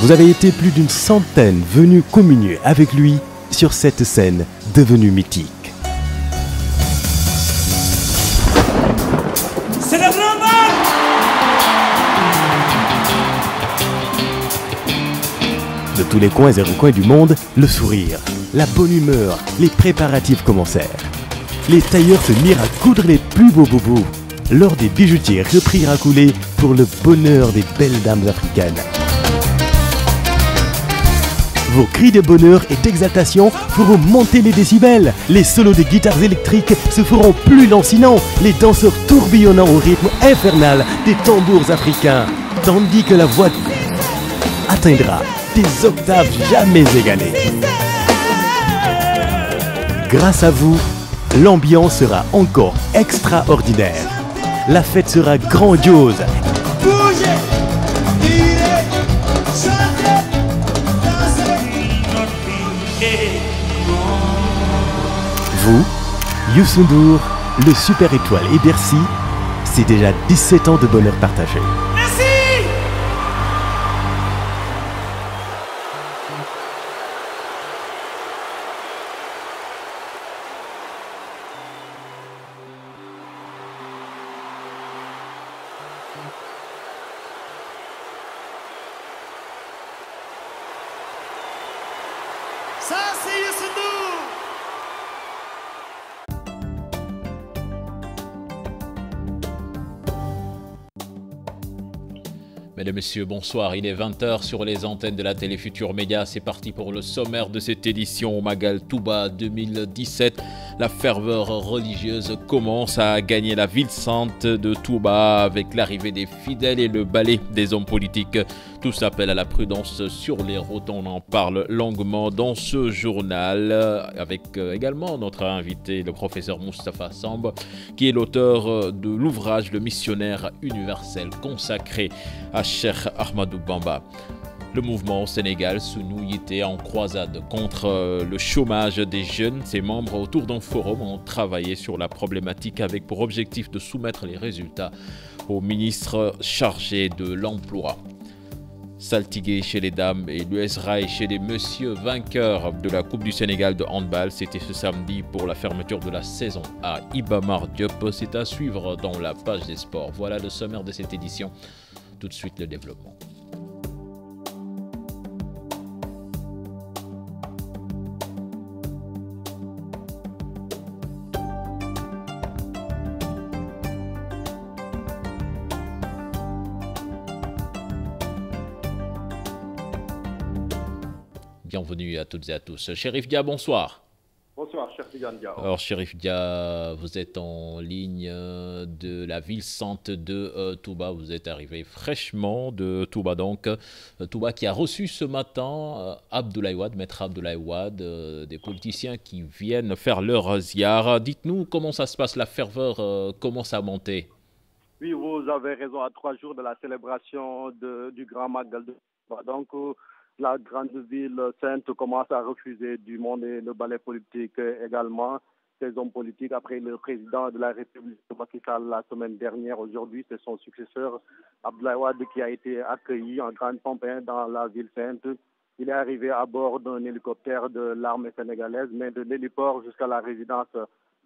Vous avez été plus d'une centaine venus communier avec lui sur cette scène devenue mythique. C'est le grand bal! De tous les coins et recoins du monde, le sourire, la bonne humeur, les préparatifs commencèrent. Les tailleurs se mirent à coudre les plus beaux bobos. L'or des bijoutiers reprirent à couler pour le bonheur des belles dames africaines. Vos cris de bonheur et d'exaltation feront monter les décibels. Les solos des guitares électriques se feront plus lancinants, les danseurs tourbillonnant au rythme infernal des tambours africains, tandis que la voix atteindra des octaves jamais égalées. Grâce à vous, l'ambiance sera encore extraordinaire. La fête sera grandiose. Bougez, tirez, chantez, dansez. Vous, Youssou N'Dour, le Super Étoile et Bercy, c'est déjà 17 ans de bonheur partagé. Merci! Ça, c'est Youssou N'Dour! Mesdames, Messieurs, bonsoir. Il est 20h sur les antennes de la télé Futur Média. C'est parti pour le sommaire de cette édition Magal Touba 2017. La ferveur religieuse commence à gagner la ville sainte de Touba avec l'arrivée des fidèles et le balai des hommes politiques. Tous appellent à la prudence sur les routes. On en parle longuement dans ce journal avec également notre invité, le professeur Moustapha Samb, qui est l'auteur de l'ouvrage Le missionnaire universel consacré à Cheikh Ahmadou Bamba. Le mouvement au Sénégal, Sounou était en croisade contre le chômage des jeunes. Ses membres, autour d'un forum, ont travaillé sur la problématique avec pour objectif de soumettre les résultats au ministre chargé de l'Emploi. Saltigué chez les dames et l'US Rail chez les messieurs vainqueurs de la Coupe du Sénégal de handball. C'était ce samedi pour la fermeture de la saison à Iba Mar Diop. C'est à suivre dans la page des sports. Voilà le sommaire de cette édition. Tout de suite, le développement. Bienvenue à toutes et à tous. Chérif Dia, bonsoir. Bonsoir, cher Tidiane Dia. Alors, Chérif Dia, vous êtes en ligne de la ville sainte de Touba. Vous êtes arrivé fraîchement de Touba, donc. Touba qui a reçu ce matin Abdoulaye Wade, maître Abdoulaye Wade, des politiciens qui viennent faire leur ziar. Dites-nous comment ça se passe, la ferveur commence à monter. Oui, vous avez raison, à 3 jours de la célébration du Grand Magal de Touba. Donc, la grande ville sainte commence à refuser du monde et le balai politique également. Ces hommes politiques, après le président de la République, Macky Sall, la semaine dernière, aujourd'hui, c'est son successeur, Abdoulaye Wade, qui a été accueilli en grande pompe dans la ville sainte. Il est arrivé à bord d'un hélicoptère de l'armée sénégalaise, mais de l'héliport jusqu'à la résidence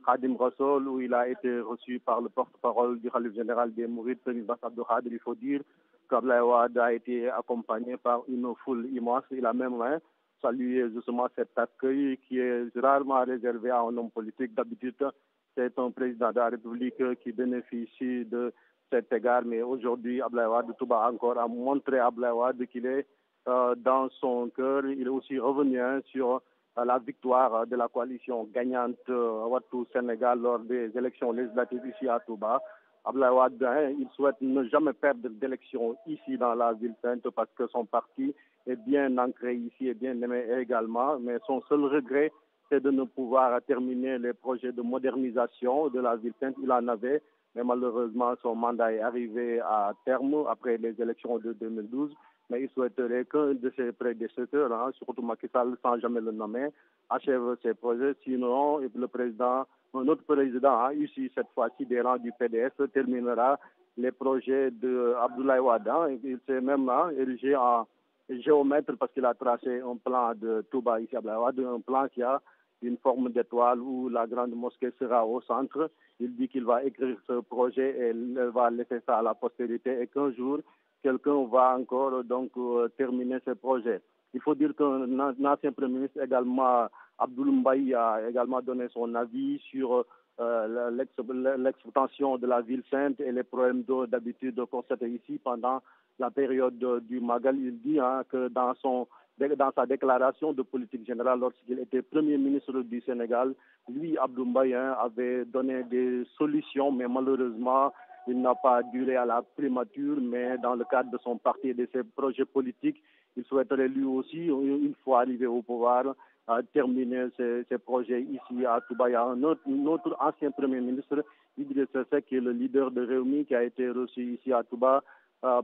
Khadim Rassoul, où il a été reçu par le porte-parole du khalife général des Mourides, Bass Abdou Khadre. Il faut dire qu'Abdoulaye Wade a été accompagné par une foule immense. Il a même salué justement cet accueil qui est rarement réservé à un homme politique. D'habitude, c'est un président de la République qui bénéficie de cet égard. Mais aujourd'hui, Abdoulaye Wade Touba encore a montré à Abdoulaye Wade qu'il est dans son cœur. Il est aussi revenu sur la victoire de la coalition gagnante Wattu Sénégal lors des élections législatives ici à Touba. Abdoulaye Wade, il souhaite ne jamais perdre d'élection ici dans la ville sainte parce que son parti est bien ancré ici et bien aimé également. Mais son seul regret, c'est de ne pouvoir terminer les projets de modernisation de la ville sainte. Il en avait, mais malheureusement, son mandat est arrivé à terme après les élections de 2012. Mais il souhaiterait qu'un de ses prédécesseurs, surtout Macky Sall, sans jamais le nommer, achève ses projets. Sinon, le président, notre président, ici cette fois-ci des rangs du PDS, terminera les projets de Abdoulaye Wade. Il s'est même érigé en géomètre parce qu'il a tracé un plan de Touba ici à Blawad, un plan qui a une forme d'étoile où la grande mosquée sera au centre. Il dit qu'il va écrire ce projet et il va laisser ça à la postérité et qu'un jour, quelqu'un va encore terminer ce projet. Il faut dire qu'un ancien Premier ministre également, Abdoul Mbaye, a également donné son avis sur l'expansion de la ville sainte et les problèmes d'eau d'habitude constatés ici pendant la période du Magal. Il dit que dans sa déclaration de politique générale lorsqu'il était Premier ministre du Sénégal, lui, Abdoul Mbaye, avait donné des solutions, mais malheureusement, il n'a pas duré à la primature, mais dans le cadre de son parti et de ses projets politiques, il souhaiterait lui aussi, une fois arrivé au pouvoir, terminer ses projets ici à Touba. Il y a un autre ancien Premier ministre, Idrissa Seck, qui est le leader de Rewmi, qui a été reçu ici à Touba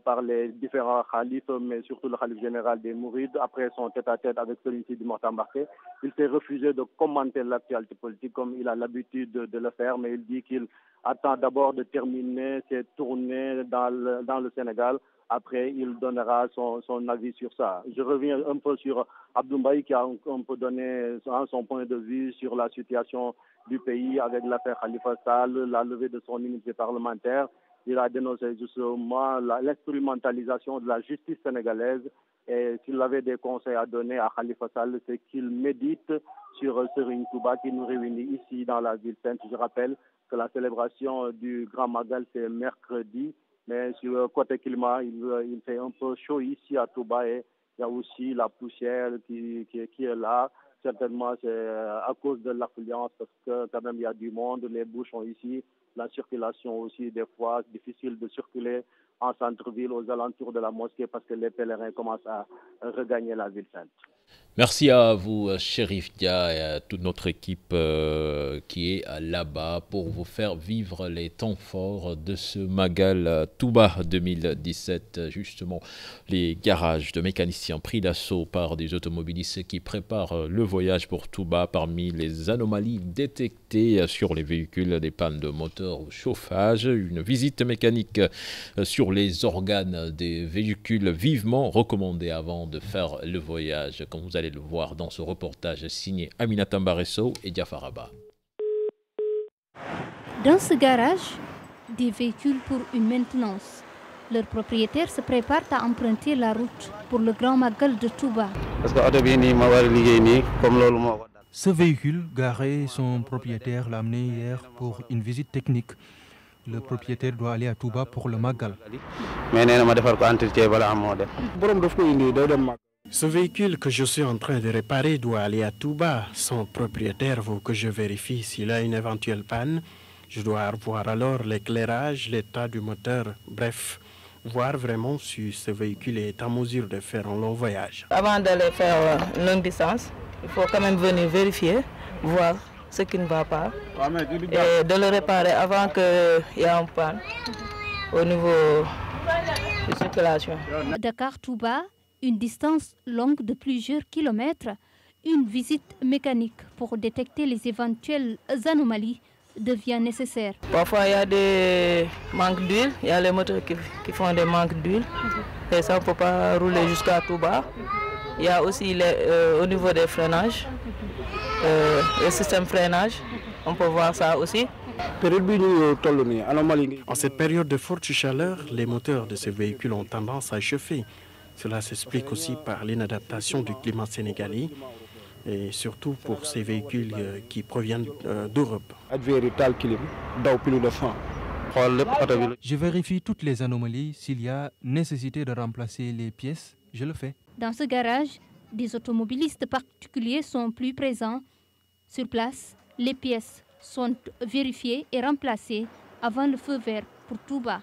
par les différents khalifes, mais surtout le khalife général des Mourides, après son tête-à-tête avec Serigne Sidi Mokhtar Mbacké. Il s'est refusé de commenter l'actualité politique comme il a l'habitude de le faire, mais il dit qu'il attend d'abord de terminer ses tournées dans le Sénégal. Après, il donnera son avis sur ça. Je reviens un peu sur Abdoul Mbaye qui a un peu donné son point de vue sur la situation du pays avec l'affaire Khalifa Sall, la levée de son immunité parlementaire. Il a dénoncé justement l'instrumentalisation de la justice sénégalaise et s'il avait des conseils à donner à Khalifa Sall, c'est qu'il médite sur Serigne Touba qui nous réunit ici dans la ville sainte. Je rappelle que la célébration du Grand Magal, c'est mercredi, mais sur le côté climat, il fait un peu chaud ici à Touba et il y a aussi la poussière qui est là. Certainement, c'est à cause de l'affluence parce que quand même il y a du monde, les bouchons ici, la circulation aussi des fois, c'est difficile de circuler en centre-ville aux alentours de la mosquée parce que les pèlerins commencent à regagner la ville sainte. Merci à vous, Chérif Dia, et à toute notre équipe qui est là-bas pour vous faire vivre les temps forts de ce Magal Touba 2017. Justement, les garages de mécaniciens pris d'assaut par des automobilistes qui préparent le voyage pour Touba. Parmi les anomalies détectées sur les véhicules, des pannes de moteur ou chauffage, une visite mécanique sur les organes des véhicules vivement recommandée avant de faire le voyage. Comme vous allez le voir dans ce reportage signé Aminata Mbaresso et Diafaraba. Dans ce garage, des véhicules pour une maintenance. Leurs propriétaires se préparent à emprunter la route pour le Grand Magal de Touba. Ce véhicule garé, son propriétaire l'a amené hier pour une visite technique. Le propriétaire doit aller à Touba pour le Magal. Ce véhicule que je suis en train de réparer doit aller à Touba. Son propriétaire veut que je vérifie s'il a une éventuelle panne. Je dois revoir alors l'éclairage, l'état du moteur, bref, voir vraiment si ce véhicule est en mesure de faire un long voyage. Avant d'aller faire une longue distance, il faut quand même venir vérifier, voir ce qui ne va pas et de le réparer avant qu'il y ait un panne au niveau de circulation. Dakar-Touba, une distance longue de plusieurs kilomètres, une visite mécanique pour détecter les éventuelles anomalies devient nécessaire. Parfois il y a des manques d'huile, il y a les moteurs qui font des manques d'huile et ça ne peut pas rouler jusqu'à Touba. Il y a aussi au niveau des freinages, le système freinage, on peut voir ça aussi. En cette période de forte chaleur, les moteurs de ces véhicules ont tendance à chauffer. Cela s'explique aussi par l'inadaptation du climat sénégalais et surtout pour ces véhicules qui proviennent d'Europe. Je vérifie toutes les anomalies. S'il y a nécessité de remplacer les pièces, je le fais. Dans ce garage, des automobilistes particuliers sont plus présents. Sur place, les pièces sont vérifiées et remplacées avant le feu vert pour Touba.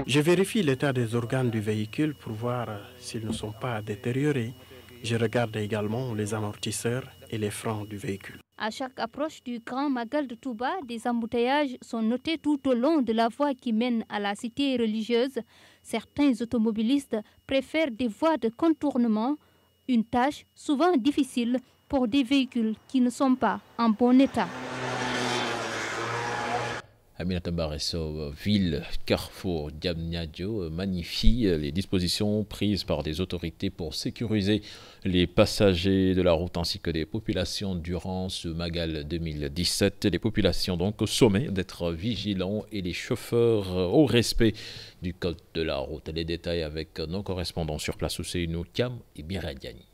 Je vérifie l'état des organes du véhicule pour voir s'ils ne sont pas détériorés. Je regarde également les amortisseurs et les freins du véhicule. À chaque approche du Grand Magal de Touba, des embouteillages sont notés tout au long de la voie qui mène à la cité religieuse. Certains automobilistes préfèrent des voies de contournement, une tâche souvent difficile pour des véhicules qui ne sont pas en bon état. Aminata Baresso, ville, carrefour, Diamniadio, magnifie les dispositions prises par des autorités pour sécuriser les passagers de la route ainsi que les populations durant ce Magal 2017. Les populations donc au sommet d'être vigilants et les chauffeurs au respect du code de la route. Les détails avec nos correspondants sur place, Ousseynou Thiam et Biradiani.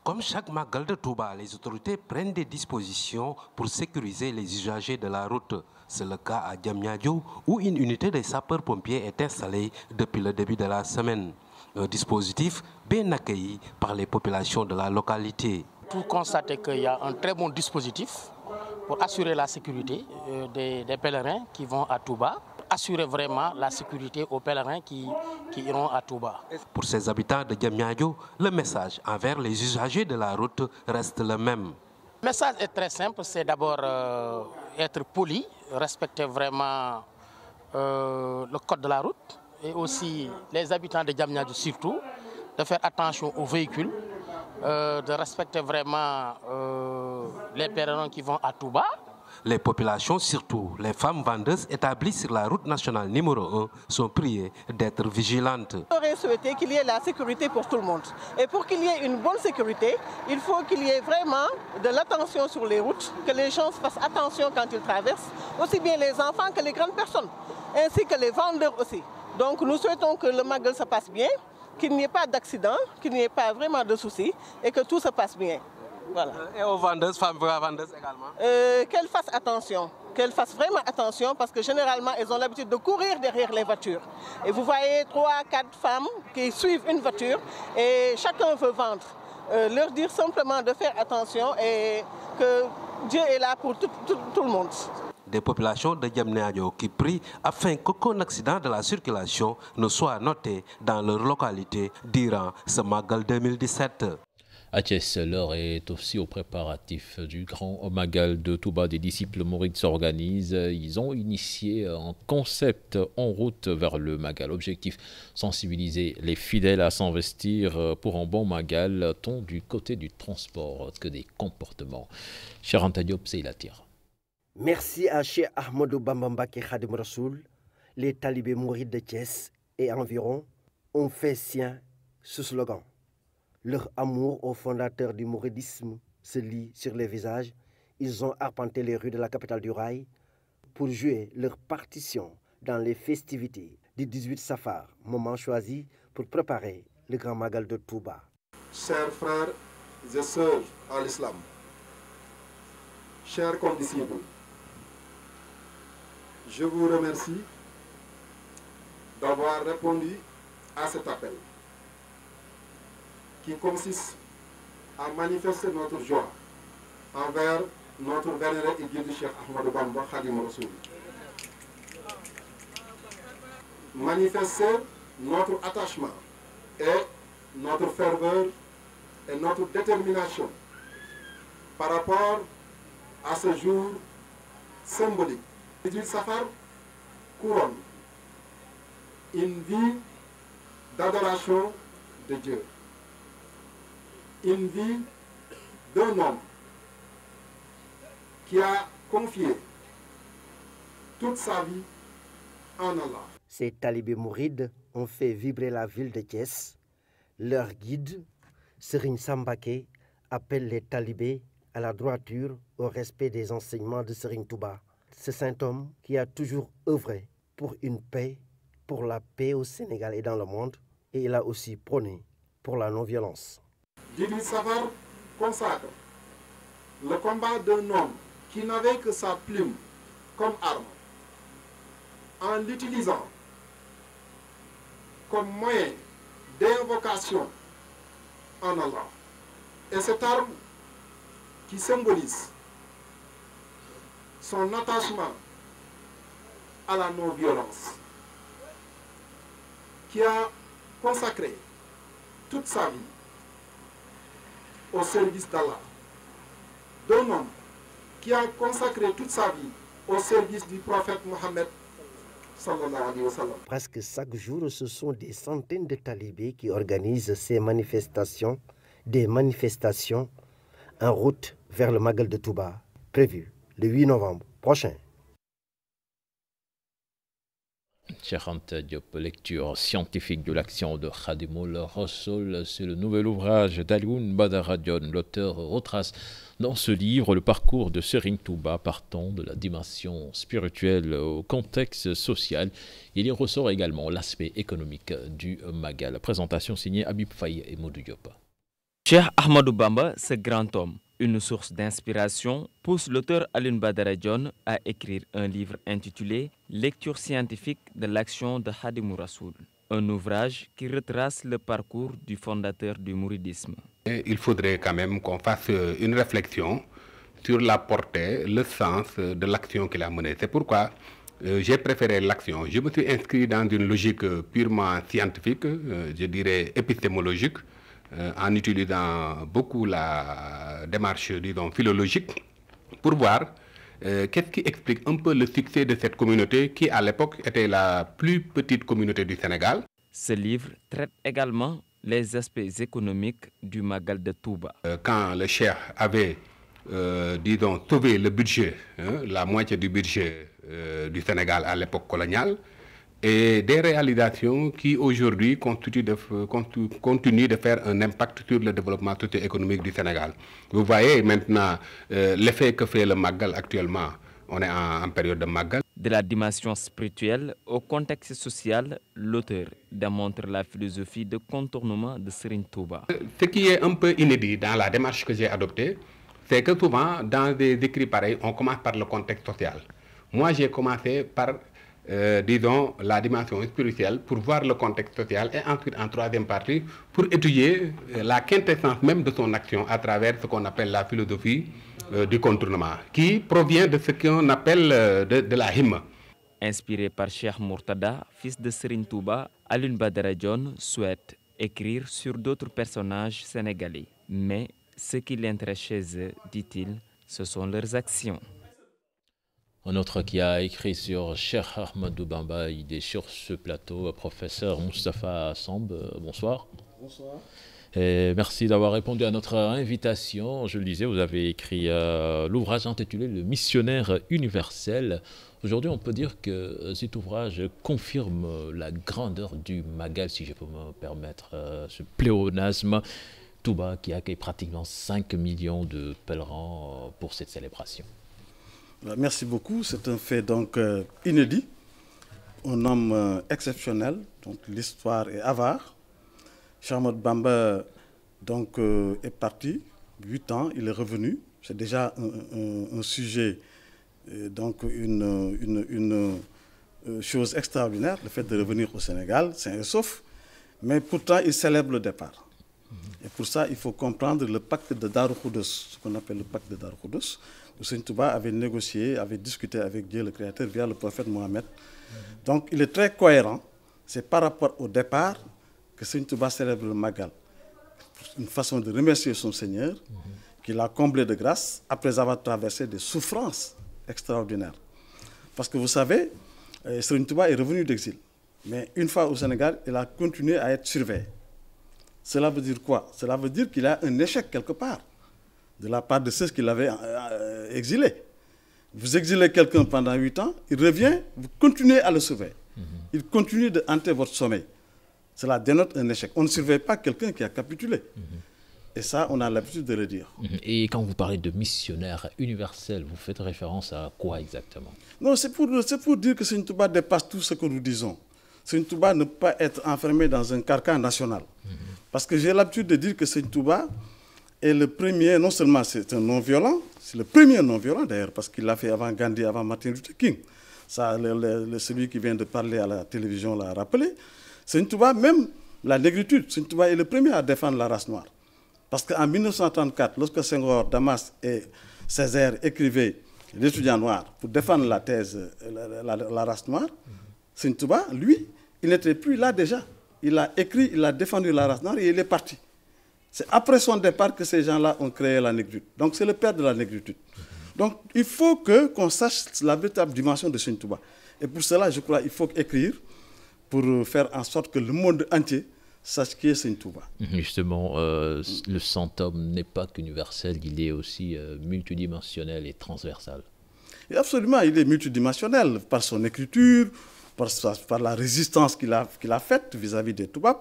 Comme chaque Magal de Touba, les autorités prennent des dispositions pour sécuriser les usagers de la route. C'est le cas à Diamniadio où une unité des sapeurs-pompiers est installée depuis le début de la semaine. Un dispositif bien accueilli par les populations de la localité. Vous constatez qu'il y a un très bon dispositif pour assurer la sécurité des pèlerins qui vont à Touba. Assurer vraiment la sécurité aux pèlerins qui iront à Touba. Pour ces habitants de Diamniadio, le message envers les usagers de la route reste le même. Le message est très simple, c'est d'abord être poli, respecter vraiment le code de la route et aussi les habitants de Diamniadio surtout, de faire attention aux véhicules, de respecter vraiment les pèlerins qui vont à Touba. Les populations, surtout les femmes vendeuses établies sur la route nationale numéro 1, sont priées d'être vigilantes. J'aurais souhaité qu'il y ait la sécurité pour tout le monde. Et pour qu'il y ait une bonne sécurité, il faut qu'il y ait vraiment de l'attention sur les routes, que les gens fassent attention quand ils traversent, aussi bien les enfants que les grandes personnes, ainsi que les vendeurs aussi. Donc nous souhaitons que le Magal se passe bien, qu'il n'y ait pas d'accident, qu'il n'y ait pas vraiment de soucis et que tout se passe bien. Voilà. Et aux vendeuses, femmes vendeuses également qu'elles fassent attention, qu'elles fassent vraiment attention parce que généralement elles ont l'habitude de courir derrière les voitures. Et vous voyez 3, 4 femmes qui suivent une voiture et chacun veut vendre. Leur dire simplement de faire attention et que Dieu est là pour tout le monde. Des populations de Diamniadio qui prient afin qu'aucun accident de la circulation ne soit noté dans leur localité durant ce Magal 2017. À Thiès, l'heure est aussi aux préparatifs du grand Magal de Touba. Des disciples mourides s'organisent. Ils ont initié un concept en route vers le Magal. Objectif, sensibiliser les fidèles à s'investir pour un bon Magal, tant du côté du transport que des comportements. Cher Anta Diop, c'est la tire. Merci à Cheikh Ahmadou Bamba Mbacké Khadim Rassoul. Les talibés mourides de Thiès et environ ont fait sien ce slogan. Leur amour au fondateur du mouridisme se lit sur les visages. Ils ont arpenté les rues de la capitale du rail pour jouer leur partition dans les festivités du 18 Safar, moment choisi pour préparer le grand Magal de Touba. Chers frères et sœurs à l'islam, chers condisciples, je vous remercie d'avoir répondu à cet appel qui consiste à manifester notre joie envers notre vénéré et guide Cheikh Ahmadou Bamba Khadim Rassoul. Manifester notre attachement et notre ferveur et notre détermination par rapport à ce jour symbolique. 18 Safar couronne une vie d'adoration de Dieu. Une vie d'un homme qui a confié toute sa vie en Allah. Ces talibés mourides ont fait vibrer la ville de Thiès. Leur guide, Serigne Sambake, appelle les talibés à la droiture, au respect des enseignements de Serigne Touba. Ce saint homme qui a toujours œuvré pour une paix, pour la paix au Sénégal et dans le monde, et il a aussi prôné pour la non-violence. 18 Safar consacre le combat d'un homme qui n'avait que sa plume comme arme, en l'utilisant comme moyen d'invocation en Allah. Et cette arme qui symbolise son attachement à la non-violence, qui a consacré toute sa vie au service d'Allah, d'un homme qui a consacré toute sa vie au service du prophète Mohammed sallallahu alayhi wa sallam. Presque chaque jour, ce sont des centaines de talibés qui organisent ces manifestations, des manifestations en route vers le Magal de Touba, prévu le 8 novembre prochain. Cheikh Diop, lecture scientifique de l'action de Khadimoul Rassoul, c'est le nouvel ouvrage d'Alioune Badara Dione. L'auteur retrace dans ce livre le parcours de Serigne Touba partant de la dimension spirituelle au contexte social. Il y ressort également l'aspect économique du Magal. La présentation signée Habib Faye et Modou Diop. Cheikh Ahmadou Bamba, ce grand homme, une source d'inspiration, pousse l'auteur Alioune Badara Dione à écrire un livre intitulé « Lecture scientifique de l'action de Khadimoul Rassoul », un ouvrage qui retrace le parcours du fondateur du mouridisme. Il faudrait quand même qu'on fasse une réflexion sur la portée, le sens de l'action qu'il a menée. C'est pourquoi j'ai préféré l'action. Je me suis inscrit dans une logique purement scientifique, je dirais épistémologique, en utilisant beaucoup la démarche, disons, philologique, pour voir qu'est-ce qui explique un peu le succès de cette communauté qui, à l'époque, était la plus petite communauté du Sénégal. Ce livre traite également les aspects économiques du Magal de Touba. Quand le cheikh avait, disons, sauvé le budget, la moitié du budget du Sénégal à l'époque coloniale, et des réalisations qui aujourd'hui continuent de faire un impact sur le développement socio-économique du Sénégal. Vous voyez maintenant l'effet que fait le Magal actuellement. On est en période de Magal. De la dimension spirituelle au contexte social, l'auteur démontre la philosophie de contournement de Serigne Touba. Ce qui est un peu inédit dans la démarche que j'ai adoptée, c'est que souvent dans des écrits pareils, on commence par le contexte social. Moi, j'ai commencé par disons, la dimension spirituelle pour voir le contexte social et ensuite en troisième partie pour étudier la quintessence même de son action à travers ce qu'on appelle la philosophie du contournement qui provient de ce qu'on appelle de la himma. Inspiré par Cheikh Mourtada, fils de Serigne Touba, Alioune Badara Dione souhaite écrire sur d'autres personnages sénégalais. Mais ce qui l'intéresse chez eux, dit-il, ce sont leurs actions. Un autre qui a écrit sur Cheikh Ahmadou Bamba, il est sur ce plateau, professeur Moustapha Samb. Bonsoir. Bonsoir. Et merci d'avoir répondu à notre invitation. Je le disais, vous avez écrit l'ouvrage intitulé « Le missionnaire universel ». Aujourd'hui, on peut dire que cet ouvrage confirme la grandeur du Magal, si je peux me permettre ce pléonasme. Touba qui accueille pratiquement 5 millions de pèlerins pour cette célébration. Merci beaucoup. C'est un fait donc inédit, un homme exceptionnel, donc l'histoire est avare. Cheikh Ahmadou Bamba donc, est parti, 8 ans, il est revenu. C'est déjà un sujet, donc une chose extraordinaire, le fait de revenir au Sénégal, sain et sauf. Mais pourtant, il célèbre le départ. Et pour ça, il faut comprendre le pacte de Darou Khoudoss, ce qu'on appelle le pacte de Darou Khoudoss, où Serigne Touba avait négocié, avait discuté avec Dieu le Créateur via le prophète Mohammed. Donc il est très cohérent. C'est par rapport au départ que Serigne Touba célèbre le Magal. Une façon de remercier son Seigneur, qui l'a comblé de grâce après avoir traversé des souffrances extraordinaires. Parce que vous savez, Serigne Touba est revenu d'exil. Mais une fois au Sénégal, il a continué à être surveillé. Cela veut dire quoi? Cela veut dire qu'il a un échec quelque part, de la part de ceux qui l'avaient exilé. Vous exilez quelqu'un pendant 8 ans, il revient, vous continuez à le surveiller. Il continue de hanter votre sommeil. Cela dénote un échec. On ne surveille pas quelqu'un qui a capitulé. Et ça, on a l'habitude de le dire. Et quand vous parlez de missionnaire universel, vous faites référence à quoi exactement? Non, c'est pour dire que Serigne Touba dépasse tout ce que nous disons. Serigne Touba ne peut pas être enfermé dans un carcan national. Parce que j'ai l'habitude de dire que Serigne Touba est le premier, non seulement c'est un non-violent, c'est le premier non-violent d'ailleurs, parce qu'il l'a fait avant Gandhi, avant Martin Luther King. Ça, celui qui vient de parler à la télévision l'a rappelé. Serigne Touba, même la négritude, Serigne Touba est le premier à défendre la race noire. Parce qu'en 1934, lorsque Senghor, Damas et Césaire écrivaient l'étudiant noir pour défendre la thèse, la race noire, Serigne Touba, lui, il n'était plus là déjà. Il a écrit, il a défendu la race noire et il est parti. C'est après son départ que ces gens-là ont créé la négritude. Donc c'est le père de la négritude. Donc il faut qu'on sache la véritable dimension de Serigne Touba. Et pour cela, je crois qu'il faut écrire pour faire en sorte que le monde entier sache qui est Seigne Touba. Justement, le centum n'est pas qu'universel, il est aussi multidimensionnel et transversal. Et absolument, il est multidimensionnel par son écriture, par la résistance qu'il a faite vis-à-vis des Toubabs,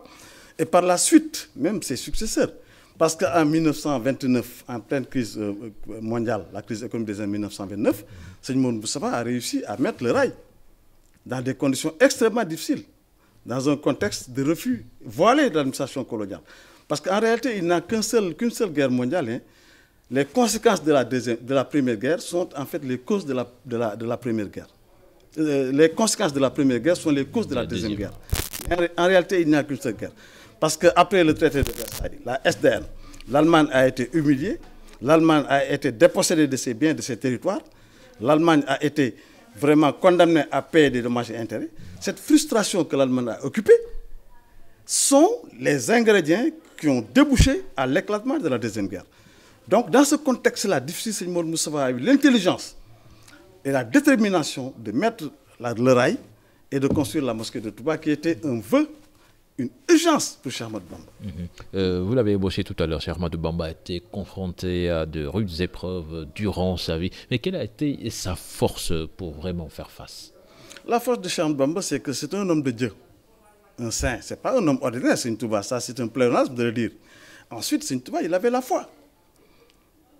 et par la suite, même ses successeurs. Parce qu'en 1929, en pleine crise mondiale, la crise économique des années 1929, Seigne Modou Moustapha a réussi à mettre le rail dans des conditions extrêmement difficiles, dans un contexte de refus voilé de l'administration coloniale. Parce qu'en réalité, il n'a qu'une seule guerre mondiale. Hein. Les conséquences de la Première Guerre sont en fait les causes de la Première Guerre. Les conséquences de la Première Guerre sont les causes de la Deuxième Guerre. En réalité, il n'y a qu'une seule guerre. Parce qu'après le traité de Versailles, la SDN, l'Allemagne a été humiliée, l'Allemagne a été dépossédée de ses biens, de ses territoires, l'Allemagne a été vraiment condamnée à payer des dommages et intérêts. Cette frustration que l'Allemagne a occupée sont les ingrédients qui ont débouché à l'éclatement de la Deuxième Guerre. Donc, dans ce contexte-là, difficile, Seigne Modou Moustapha a eu l'intelligence et la détermination de mettre le rail et de construire la mosquée de Touba, qui était un vœu, une urgence pour Cheikh Ahmadou Bamba. Vous l'avez évoqué tout à l'heure, Cheikh Ahmadou Bamba a été confronté à de rudes épreuves durant sa vie. Mais quelle a été sa force pour vraiment faire face? La force de Cheikh Ahmadou Bamba, c'est que c'est un homme de Dieu, un saint. Ce n'est pas un homme ordinaire, Seigne Touba, ça c'est un pléonasme de le dire. Ensuite, Seigne Touba, il avait la foi.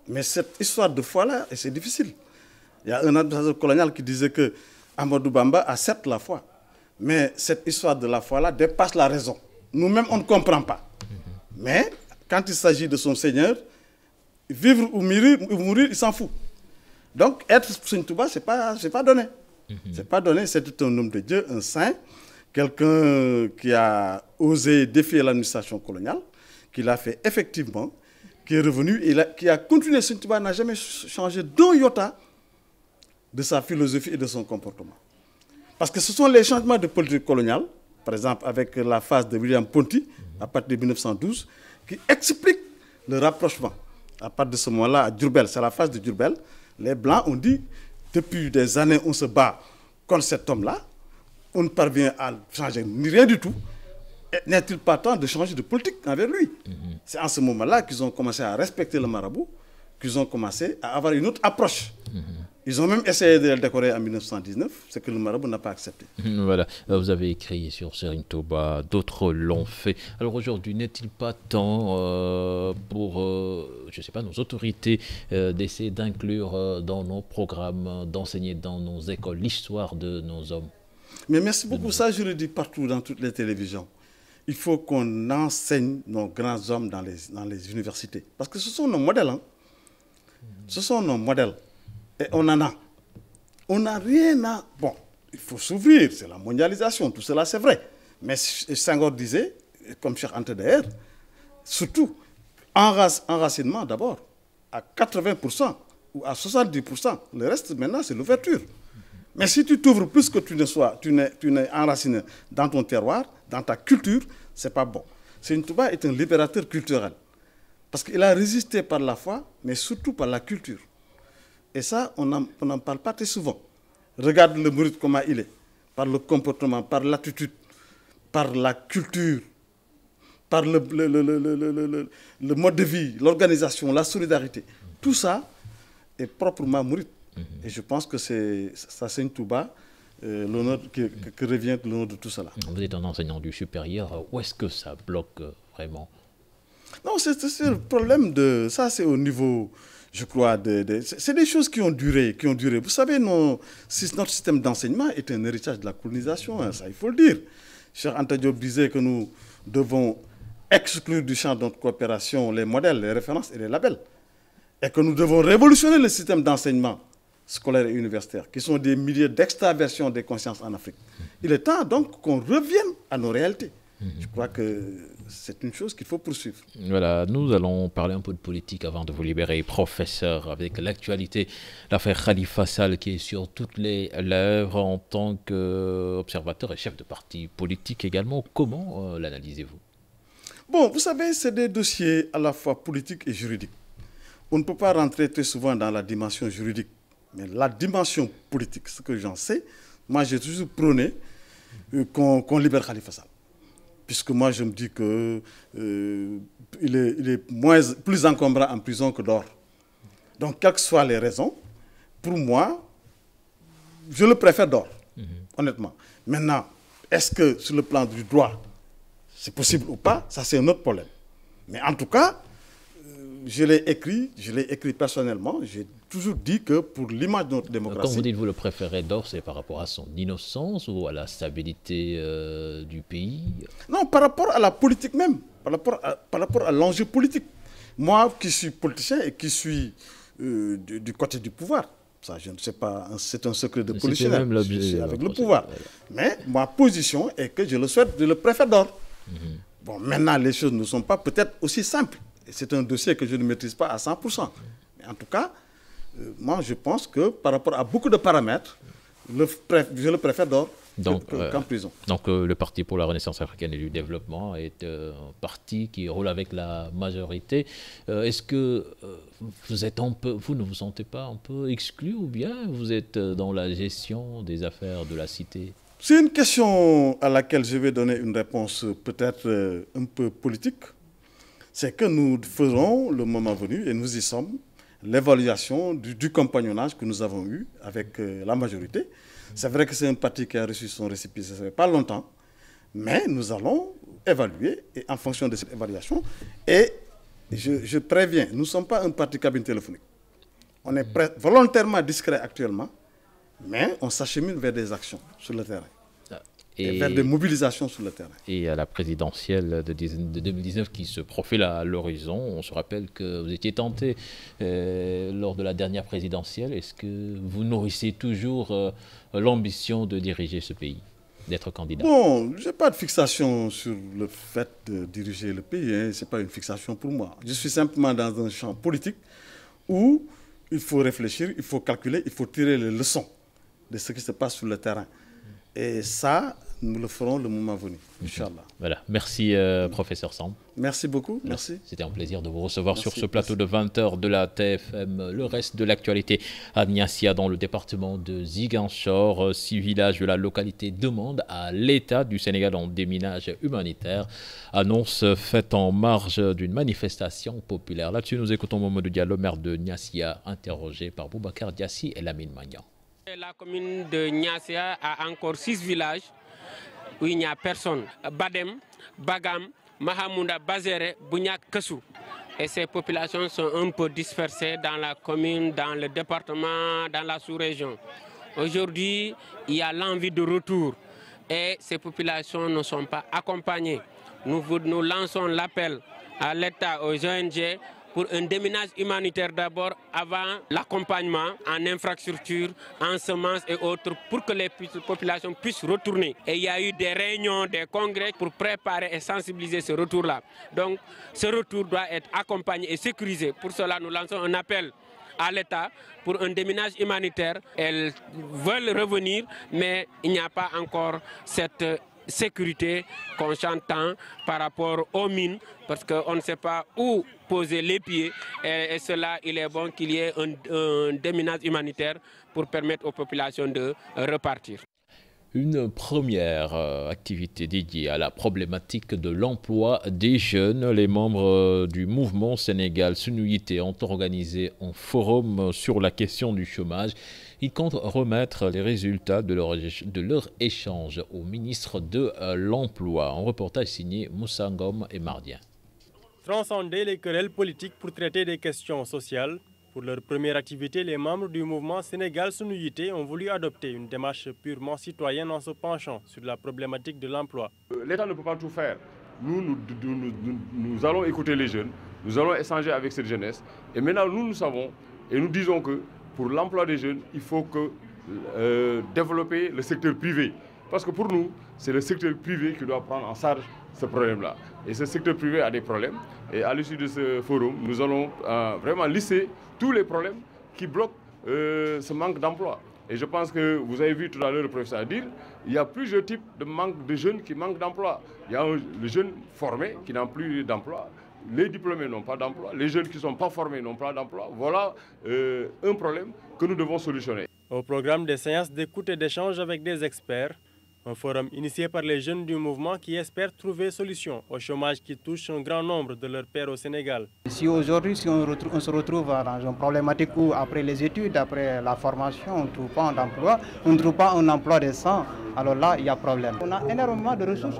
Mais cette histoire de foi-là, c'est difficile. Il y a un administrateur colonial qui disait que Ahmadou Bamba a certes la foi, mais cette histoire de la foi-là dépasse la raison. Nous-mêmes, on ne comprend pas. Mais quand il s'agit de son Seigneur, vivre ou mourir, il s'en fout. Donc, être Seigne Touba, ce n'est pas donné. C'est pas donné, c'était un homme de Dieu, un saint, quelqu'un qui a osé défier l'administration coloniale, qui l'a fait effectivement, qui est revenu et qui a continué. Seigne Touba n'a jamais changé d'un iota de sa philosophie et de son comportement. Parce que ce sont les changements de politique coloniale, par exemple avec la phase de William Ponty, à partir de 1912, qui expliquent le rapprochement. À partir de ce moment-là, à Diourbel, c'est la phase de Diourbel, les Blancs ont dit, depuis des années, on se bat contre cet homme-là, on ne parvient à changer ni rien du tout. N'est-il pas temps de changer de politique envers lui? C'est en ce moment-là qu'ils ont commencé à respecter le marabout, qu'ils ont commencé à avoir une autre approche. Ils ont même essayé de le décorer en 1919, ce que le marabout n'a pas accepté. Voilà, vous avez écrit sur Serigne Touba, d'autres l'ont fait. Alors aujourd'hui, n'est-il pas temps pour, je ne sais pas, nos autorités d'essayer d'inclure dans nos programmes, d'enseigner dans nos écoles l'histoire de nos hommes? Mais merci beaucoup, ça je le dis partout dans toutes les télévisions. Il faut qu'on enseigne nos grands hommes dans les universités. Parce que ce sont nos modèles. Hein. Ce sont nos modèles. Et on en a. On n'a rien à... Bon, il faut s'ouvrir, c'est la mondialisation, tout cela c'est vrai. Mais Senghor disait, comme Cheikh Anta d'ailleurs, surtout, enracinement d'abord, à 80% ou à 70%. Le reste maintenant c'est l'ouverture. Mais si tu t'ouvres plus que tu n'es enraciné dans ton terroir, dans ta culture, c'est pas bon. Seigne Touba est un libérateur culturel. Parce qu'il a résisté par la foi, mais surtout par la culture. Et ça, on n'en parle pas très souvent. Regarde le mouride comment il est. Par le comportement, par l'attitude, par la culture, par le mode de vie, l'organisation, la solidarité. Tout ça est proprement mouride. Et je pense que c'est ça, Seigne Touba, l'honneur que revient l'honneur de tout cela. Vous êtes un enseignant du supérieur, où est-ce que ça bloque vraiment? Non, c'est le problème de... Ça, c'est au niveau, je crois, c'est des choses qui ont duré. Vous savez, notre système d'enseignement est un héritage de la colonisation, hein, ça, il faut le dire. Cheikh Anta Diop disait que nous devons exclure du champ de notre coopération les modèles, les références et les labels. Et que nous devons révolutionner le système d'enseignement scolaire et universitaire, qui sont des milliers d'extraversions des consciences en Afrique. Il est temps donc qu'on revienne à nos réalités. Je crois que c'est une chose qu'il faut poursuivre. Voilà, nous allons parler un peu de politique avant de vous libérer, professeur, avec l'actualité, l'affaire Khalifa Sall qui est sur toutes les lèvres en tant qu'observateur et chef de parti politique également. Comment l'analysez-vous? Bon, vous savez, c'est des dossiers à la fois politiques et juridiques. On ne peut pas rentrer très souvent dans la dimension juridique. Mais la dimension politique, ce que j'en sais, moi j'ai toujours prôné qu'on libère Khalifa Sall. puisque moi je me dis que il est plus encombrant en prison que dehors. Donc, quelles que soient les raisons, pour moi, je le préfère dehors, honnêtement. Maintenant, est-ce que sur le plan du droit, c'est possible ou pas? Ça, c'est un autre problème. Mais en tout cas, je l'ai écrit personnellement. J'ai toujours dit que pour l'image de notre démocratie... Quand vous dites que vous le préférez d'or, c'est par rapport à son innocence ou à la stabilité du pays? Non, par rapport à la politique même, par rapport à l'enjeu politique. Moi qui suis politicien et qui suis du côté du pouvoir, ça je ne sais pas, c'est un secret de polichinelle, avec le pouvoir. Mais ma position est que je le préfère d'or. Bon, maintenant les choses ne sont pas peut-être aussi simples. C'est un dossier que je ne maîtrise pas à 100%. Mais en tout cas, moi, je pense que par rapport à beaucoup de paramètres, je le préfère d'or qu'en prison. Donc, le Parti pour la Renaissance africaine et du développement est un parti qui roule avec la majorité. Est-ce que vous ne vous sentez pas un peu exclu ou bien vous êtes dans la gestion des affaires de la cité? C'est une question à laquelle je vais donner une réponse peut-être un peu politique. C'est que nous ferons, le moment venu, et nous y sommes, l'évaluation du compagnonnage que nous avons eu avec la majorité. C'est vrai que c'est un parti qui a reçu son récépissé, ça fait pas longtemps, mais nous allons évaluer et en fonction de cette évaluation. Et je préviens, nous ne sommes pas un parti cabine téléphonique. On est volontairement discret actuellement, mais on s'achemine vers des actions sur le terrain. Et vers des mobilisations sur le terrain. Et à la présidentielle de 2019 qui se profile à l'horizon, on se rappelle que vous étiez tenté lors de la dernière présidentielle. Est-ce que vous nourrissez toujours l'ambition de diriger ce pays, d'être candidat? Bon, je n'ai pas de fixation sur le fait de diriger le pays. Hein. Ce n'est pas une fixation pour moi. Je suis simplement dans un champ politique où il faut réfléchir, il faut calculer, il faut tirer les leçons de ce qui se passe sur le terrain. Et ça, nous le ferons le moment venu, Inch'Allah. Voilà, merci professeur Samb. Merci beaucoup, merci. C'était un plaisir de vous recevoir sur ce plateau de 20h de la TFM. Le reste de l'actualité à Niassia, dans le département de Ziguinchor. 6 villages de la localité demandent à l'État du Sénégal un déminage humanitaire. Annonce faite en marge d'une manifestation populaire. Là-dessus, nous écoutons Mamadou Diallo, maire de Niassia, interrogé par Boubacar Diassi et Lamine Magnan. La commune de Niassia a encore 6 villages où il n'y a personne. Badem, Bagam, Mahamounda, Bazere, Bougnac, Kassou. Et ces populations sont un peu dispersées dans la commune, dans le département, dans la sous-région. Aujourd'hui, il y a l'envie de retour et ces populations ne sont pas accompagnées. Nous lançons l'appel à l'État, aux ONG, pour un déminage humanitaire d'abord, avant l'accompagnement en infrastructure, en semences et autres, pour que les populations puissent retourner. Et il y a eu des réunions, des congrès pour préparer et sensibiliser ce retour-là. Donc ce retour doit être accompagné et sécurisé. Pour cela, nous lançons un appel à l'État pour un déminage humanitaire. Elles veulent revenir, mais il n'y a pas encore cette sécurité qu'on chante tant par rapport aux mines, parce qu'on ne sait pas où poser les pieds. Et cela, il est bon qu'il y ait un déminage humanitaire pour permettre aux populations de repartir. Une première activité dédiée à la problématique de l'emploi des jeunes. Les membres du mouvement Sénégal Sunuyité ont organisé un forum sur la question du chômage. Ils comptent remettre les résultats de leur échange au ministre de l'Emploi. Un reportage signé Moussa Ngom et Mardien. Transcender les querelles politiques pour traiter des questions sociales. Pour leur première activité, les membres du mouvement Sénégal Sunuyité ont voulu adopter une démarche purement citoyenne en se penchant sur la problématique de l'emploi. L'État ne peut pas tout faire. Nous allons écouter les jeunes, nous allons échanger avec cette jeunesse. Et maintenant, nous savons et nous disons que pour l'emploi des jeunes, il faut développer le secteur privé. Parce que pour nous, c'est le secteur privé qui doit prendre en charge ce problème-là. Et ce secteur privé a des problèmes. Et à l'issue de ce forum, nous allons vraiment lister tous les problèmes qui bloquent ce manque d'emploi. Et je pense que vous avez vu tout à l'heure le professeur dire, il y a plusieurs types de manque de jeunes qui manquent d'emploi. Il y a le jeune formé qui n'a plus d'emploi, les diplômés n'ont pas d'emploi, les jeunes qui ne sont pas formés n'ont pas d'emploi. Voilà un problème que nous devons solutionner. Au programme des séances d'écoute et d'échange avec des experts, Un forum initié par les jeunes du mouvement qui espèrent trouver solution au chômage qui touche un grand nombre de leurs pairs au Sénégal. Si aujourd'hui, on se retrouve dans une problématique où après les études, après la formation, on ne trouve pas un emploi, on ne trouve pas un emploi décent, alors là, il y a problème. On a énormément de ressources,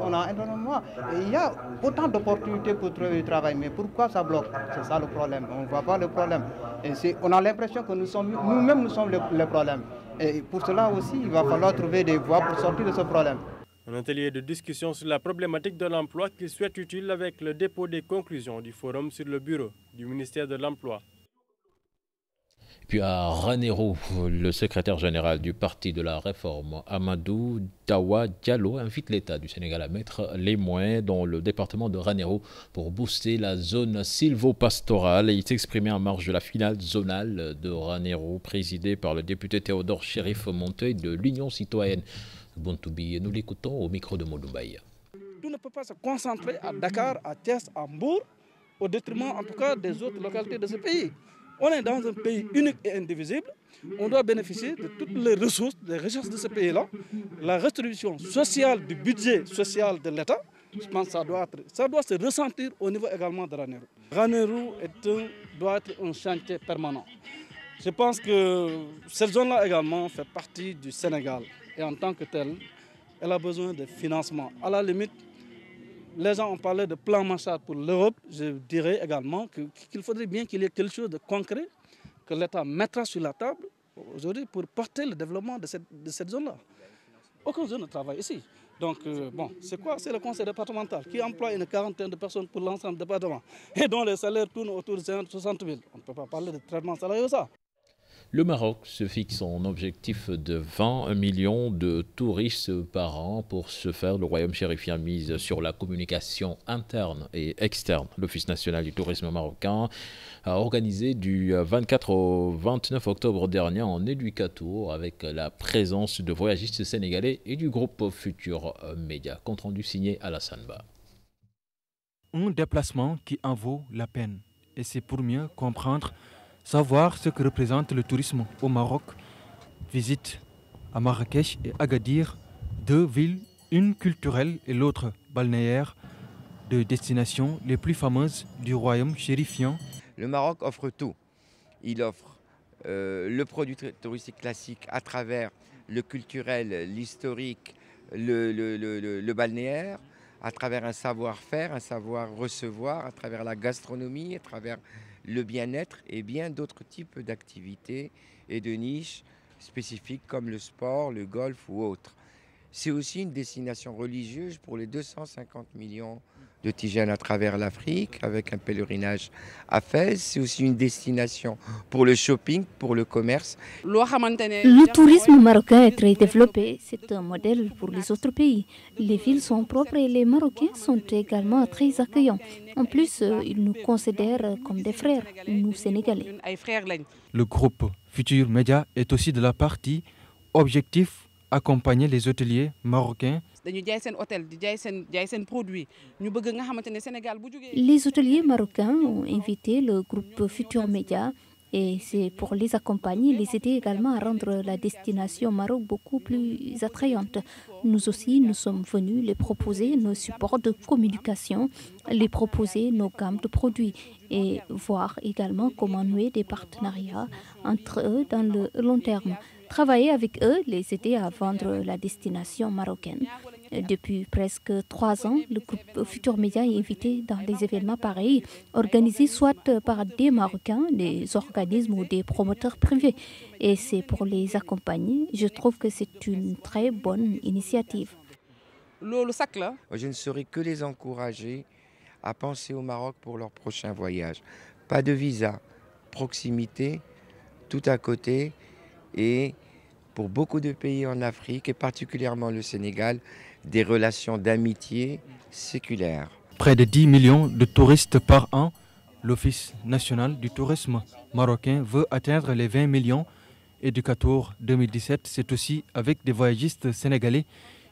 il y a autant d'opportunités pour trouver du travail, mais pourquoi ça bloque? C'est ça le problème, on ne voit pas le problème. Et on a l'impression que nous-mêmes nous sommes le problème. Et pour cela aussi, il va falloir trouver des voies pour sortir de ce problème. Un atelier de discussion sur la problématique de l'emploi qu'il souhaite utile avec le dépôt des conclusions du forum sur le bureau du ministère de l'Emploi. Puis à Ranérou, le secrétaire général du Parti de la Réforme, Amadou Dawa Diallo, invite l'État du Sénégal à mettre les moyens dans le département de Ranérou pour booster la zone sylvopastorale. Il s'exprimait en marge de la finale zonale de Ranérou, présidée par le député Théodore Chérif Monteuil de l'Union citoyenne. Bontoubi, nous l'écoutons au micro de Modoubaï. Tout ne peut pas se concentrer à Dakar, à Thiès, à Mbour, au détriment en tout cas des autres localités de ce pays. On est dans un pays unique et indivisible. On doit bénéficier de toutes les ressources de ce pays-là. La redistribution sociale du budget social de l'État, je pense que ça doit se ressentir au niveau également de Ranérou. Ranérou doit être un chantier permanent. Je pense que cette zone-là également fait partie du Sénégal. Et en tant que telle, elle a besoin de financement. À la limite, les gens ont parlé de plan Marshall pour l'Europe. Je dirais également qu'il faudrait bien qu'il y ait quelque chose de concret que l'État mettra sur la table aujourd'hui pour porter le développement de cette zone-là. Aucun jeune ne travaille ici. Donc, c'est quoi? C'est le conseil départemental qui emploie une quarantaine de personnes pour l'ensemble du département et dont les salaires tournent autour de 60 000. On ne peut pas parler de traitement salarial, ça. Le Maroc se fixe son objectif de 20 millions de touristes par an. Pour ce faire, le royaume chérifien mise sur la communication interne et externe. L'Office national du tourisme marocain a organisé du 24 au 29 octobre dernier en Éducatour avec la présence de voyagistes sénégalais et du groupe Futur Média. Compte rendu signé Alassane Ba. Un déplacement qui en vaut la peine. Et c'est pour mieux comprendre, savoir ce que représente le tourisme au Maroc. Visite à Marrakech et Agadir, deux villes, une culturelle et l'autre balnéaire, de destinations les plus fameuses du royaume chérifien. Le Maroc offre tout. Il offre le produit touristique classique à travers le culturel, l'historique, le balnéaire, à travers un savoir-faire, un savoir-recevoir, à travers la gastronomie, à travers le bien-être et bien d'autres types d'activités et de niches spécifiques comme le sport, le golf ou autres. C'est aussi une destination religieuse pour les 250 millions de Tijanes à travers l'Afrique, avec un pèlerinage à Fès. C'est aussi une destination pour le shopping, pour le commerce. Le tourisme marocain est très développé. C'est un modèle pour les autres pays. Les villes sont propres et les Marocains sont également très accueillants. En plus, ils nous considèrent comme des frères, nous Sénégalais. Le groupe Futur Média est aussi de la partie objectif accompagner les hôteliers marocains. Les hôteliers marocains ont invité le groupe Futur Média et c'est pour les accompagner, les aider également à rendre la destination Maroc beaucoup plus attrayante. Nous aussi, nous sommes venus les proposer nos supports de communication, les proposer nos gammes de produits et voir également comment nouer des partenariats entre eux dans le long terme. Travailler avec eux, les aider à vendre la destination marocaine. Depuis presque 3 ans, le groupe Futur Média est invité dans des événements pareils, organisés soit par des Marocains, des organismes ou des promoteurs privés. Et c'est pour les accompagner. Je trouve que c'est une très bonne initiative. Je ne saurais que les encourager à penser au Maroc pour leur prochain voyage. Pas de visa, proximité, tout à côté. Et pour beaucoup de pays en Afrique, et particulièrement le Sénégal, des relations d'amitié séculaires. Près de 10 millions de touristes par an, l'Office national du tourisme marocain veut atteindre les 20 millions. Éducatour 2017, c'est aussi avec des voyagistes sénégalais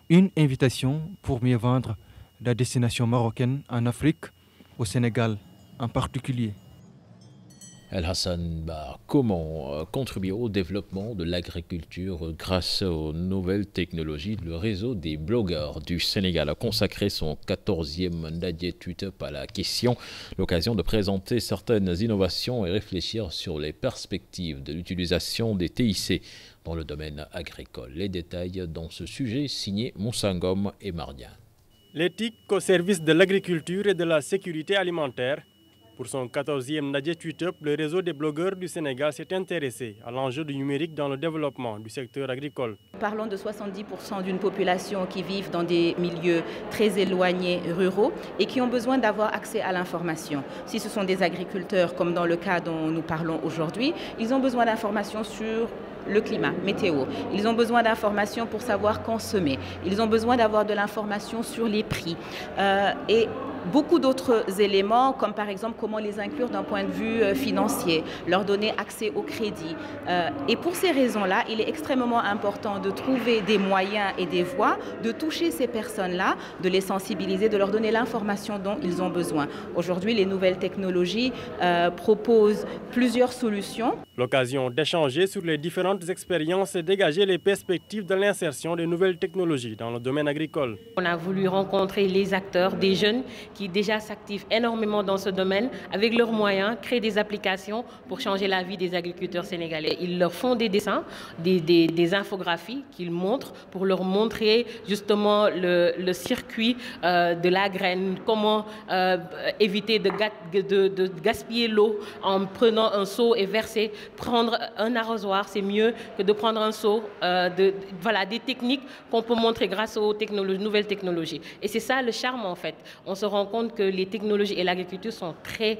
une invitation pour mieux vendre la destination marocaine en Afrique, au Sénégal en particulier. El Hassan, comment contribuer au développement de l'agriculture grâce aux nouvelles technologies? Le réseau des blogueurs du Sénégal a consacré son 14e Ndaje Tweetup à la question, l'occasion de présenter certaines innovations et réfléchir sur les perspectives de l'utilisation des TIC dans le domaine agricole. Les détails dans ce sujet signé Moussangom et Mardian. L'éthique au service de l'agriculture et de la sécurité alimentaire. Pour son 14e Ndaje Tweetup, le réseau des blogueurs du Sénégal s'est intéressé à l'enjeu du numérique dans le développement du secteur agricole. Parlons de 70% d'une population qui vit dans des milieux très éloignés ruraux et qui ont besoin d'avoir accès à l'information. Si ce sont des agriculteurs, comme dans le cas dont nous parlons aujourd'hui, ils ont besoin d'informations sur le climat, météo. Ils ont besoin d'informations pour savoir consommer. Ils ont besoin d'avoir de l'information sur les prix. Et beaucoup d'autres éléments, comme par exemple comment les inclure d'un point de vue financier, leur donner accès au crédit. Et pour ces raisons-là, il est extrêmement important de trouver des moyens et des voies, de toucher ces personnes-là, de les sensibiliser, de leur donner l'information dont ils ont besoin. Aujourd'hui, les nouvelles technologies proposent plusieurs solutions. L'occasion d'échanger sur les différentes expériences et dégager les perspectives de l'insertion des nouvelles technologies dans le domaine agricole. On a voulu rencontrer les acteurs, des jeunes qui déjà s'activent énormément dans ce domaine, avec leurs moyens, créer des applications pour changer la vie des agriculteurs sénégalais. Ils leur font des dessins, des infographies qu'ils montrent pour leur montrer justement le circuit de la graine, comment éviter de gaspiller l'eau en prenant un seau et verser. Prendre un arrosoir, c'est mieux que de prendre un seau. Voilà, des techniques qu'on peut montrer grâce aux nouvelles technologies. Et c'est ça le charme en fait. On se rend compte que les technologies et l'agriculture sont très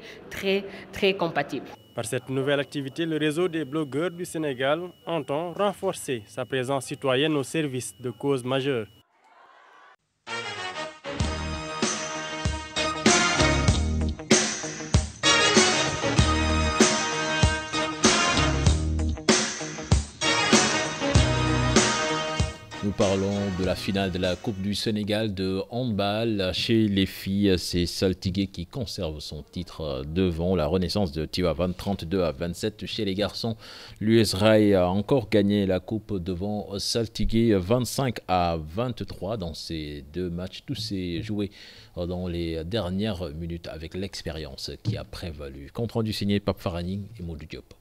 compatibles. Par cette nouvelle activité, le réseau des blogueurs du Sénégal entend renforcer sa présence citoyenne au service de causes majeures. Nous parlons de la finale de la Coupe du Sénégal de handball. Chez les filles, c'est Saltigué qui conserve son titre devant la Renaissance de Tivaouane 32-27. Chez les garçons, l'US Rail a encore gagné la Coupe devant Saltigué 25-23 dans ces deux matchs. Tout s'est joué dans les dernières minutes avec l'expérience qui a prévalu. Compte rendu signé Pape Faraning et Modou Diop.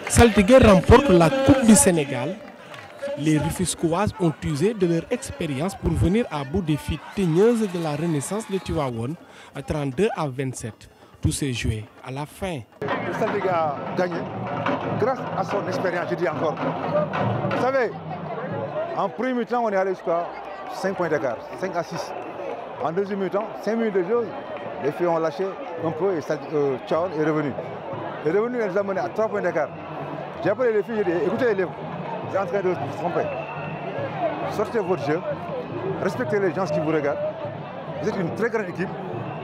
Saltigué remporte la Coupe du Sénégal. Les Rufisquoises ont usé de leur expérience pour venir à bout des filles teigneuses de la Renaissance de Tivaouane à 32-27. Tout s'est joué à la fin. Le Saltigué a gagné grâce à son expérience, je dis encore. Vous savez, en premier mi-temps, on est allé jusqu'à 5 points d'écart, 5-6. En deuxième mi-temps, 5 minutes de jeu, les filles ont lâché un peu et Tivaouane est revenu. Elle est revenue, elle les a menés à 3 points d'écart. J'ai appelé les filles, j'ai dit, écoutez les vous êtes en train de vous tromper. Sortez votre jeu, respectez les gens qui vous regardent. Vous êtes une très grande équipe.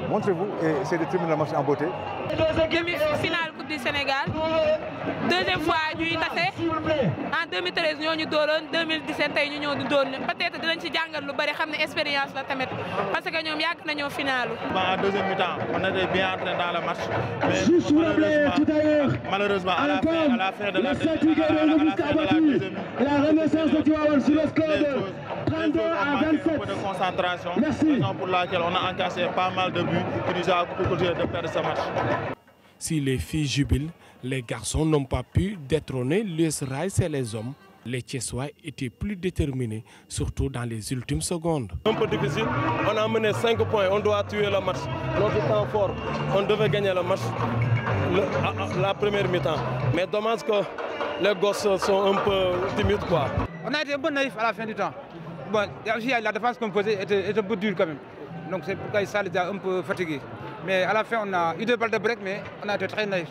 Montrez-vous et essayez de terminer le match en beauté. Demi-finale Coupe du Sénégal. Deuxième fois ñuy tase. En 2013 ñoo ñu dooroon 2017 tey ñu ñëw di doon peut-être dinañ ci jàngal lu bari xam ne expérience la tamit parce que ñoom yàgg nañoo finalu. En deuxième mi-temps, on était bien entré dans le match. Mais malheureusement à la fin de la deuxième la Renaissance de Tivaouane sur le score de 32-27. Un peu de concentration, raison pour laquelle on a encaissé pas mal de buts qui nous a coûté de perdre ce match. Si les filles jubilent, les garçons n'ont pas pu détrôner l'US Rail et les hommes. Les Thiessois étaient plus déterminés, surtout dans les ultimes secondes. Un peu difficile, on a mené 5 points, on doit tuer le match. Notre temps fort, on devait gagner le match la première mi-temps. Mais dommage que les gosses sont un peu timides, quoi. On a été un peu naïfs à la fin du temps. Bon, la défense qu'on faisait était un peu dure quand même. Donc c'est pourquoi ça les a un peu fatigués. Mais à la fin, on a eu 2 balles de break, mais on a été très naïfs.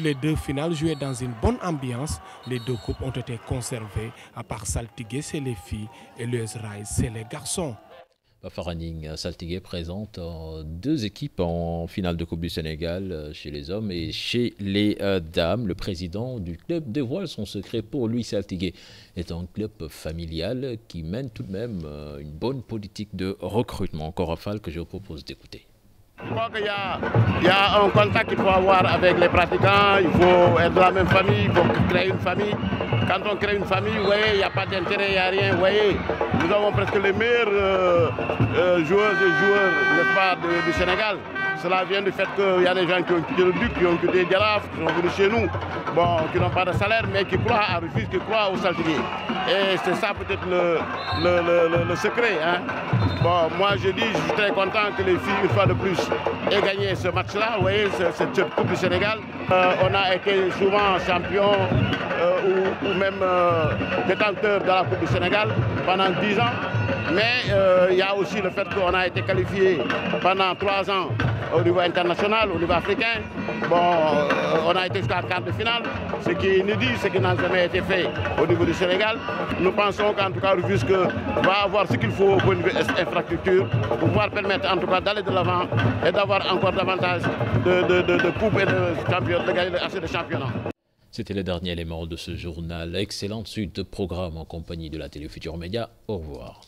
Les deux finales jouées dans une bonne ambiance. Les deux coupes ont été conservées. À part Saltigué, c'est les filles et l'US Rail, c'est les garçons. Faraning, Saltigué présente 2 équipes en finale de Coupe du Sénégal chez les hommes et chez les dames. Le président du club dévoile son secret. Pour lui, Saltigué est un club familial qui mène tout de même une bonne politique de recrutement. Encore rafale que je vous propose d'écouter. Je crois qu'il y a un contact qu'il faut avoir avec les pratiquants, il faut être de la même famille, il faut créer une famille. Quand on crée une famille, vous voyez, il n'y a pas d'intérêt, il n'y a rien. Vous voyez, nous avons presque les meilleurs joueuses et joueurs, n'est-ce pas, du Sénégal. Cela vient du fait qu'il y a des gens qui ont quitté le Duc, qui ont quitté Diaraf, qui sont venus chez nous, bon, qui n'ont pas de salaire, mais qui croient à Rufisque, qui croient au saltigué. Et c'est ça peut-être le secret. Hein. Bon, moi je dis, je suis très content que les filles, une fois de plus, aient gagné ce match-là. Vous voyez, cette Coupe du Sénégal. On a été souvent champion ou même détenteur de la Coupe du Sénégal pendant 10 ans. Mais il y a aussi le fait qu'on a été qualifié pendant 3 ans au niveau international, au niveau africain. Bon, on a été jusqu'à quart de finale, ce qui est inédit, ce qui n'a jamais été fait au niveau du Sénégal. Nous pensons qu'en tout cas, Rufisque va avoir ce qu'il faut au point de vue infrastructure pour pouvoir permettre en tout cas d'aller de l'avant et d'avoir encore davantage de coupes et de gagner assez de championnats. C'était le dernier élément de ce journal. Excellente suite de programme en compagnie de la Télé Futurs Médias. Au revoir.